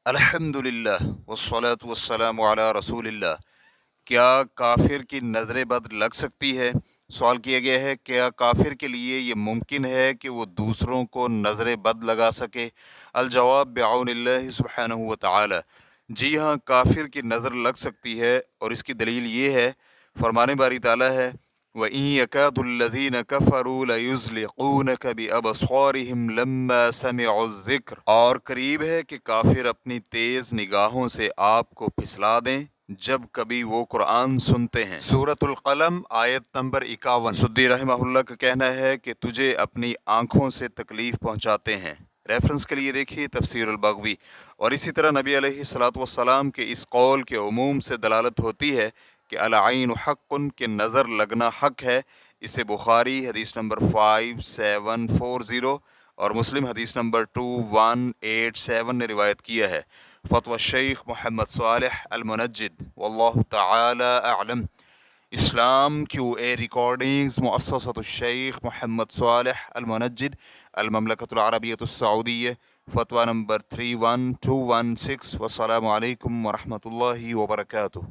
الحمدللہ والصلاة والسلام علی رسول اللہ۔ کیا کافر کی نظر بد لگ سکتی ہے؟ سوال کیا گیا ہے، کیا کافر کے لیے یہ ممکن ہے کہ وہ دوسروں کو نظر بد لگا سکے؟ الجواب بعون اللہ سبحانہ وتعالی، جی ہاں، کافر کی نظر لگ سکتی ہے، اور اس کی دلیل یہ ہے، فرمان باری تعالیٰ ہے وَإِن يَكَادُ الَّذِينَ كَفَرُوا لَيُزْلِقُونَكَ بِأَبْصَارِهِمْ لَمَّا سَمِعُوا الذِّكْرَ، اور قریب ہے کہ کافر اپنی تیز نگاہوں سے آپ کو پھسلا دیں جب کبھی وہ قرآن سنتے ہیں۔ سورۃ القلم آیت نمبر 51۔ سدی رحمہ اللہ کا کہنا ہے کہ تجھے اپنی آنکھوں سے تکلیف پہنچاتے ہیں۔ ریفرنس کے لیے دیکھیے تفسیر البغوی۔ اور اسی طرح نبی علیہ الصلوۃ والسلام کے اس قول کے عموم سے دلالت ہوتی ہے کہ العین حق، کے نظر لگنا حق ہے۔ اسے بخاری حدیث نمبر 5740 اور مسلم حدیث نمبر 2187 نے روایت کیا ہے۔ فتوی شیخ محمد صالح المنجد، واللہ تعالی اعلم۔ اسلام کیو اے ریکارڈنگز، مؤسسۃ الشیخ محمد صالح المنجد، المملکۃ العربیۃ السعودیہ، فتویٰ نمبر 31216۔ والسلام علیکم ورحمۃ اللہ وبرکاتہ۔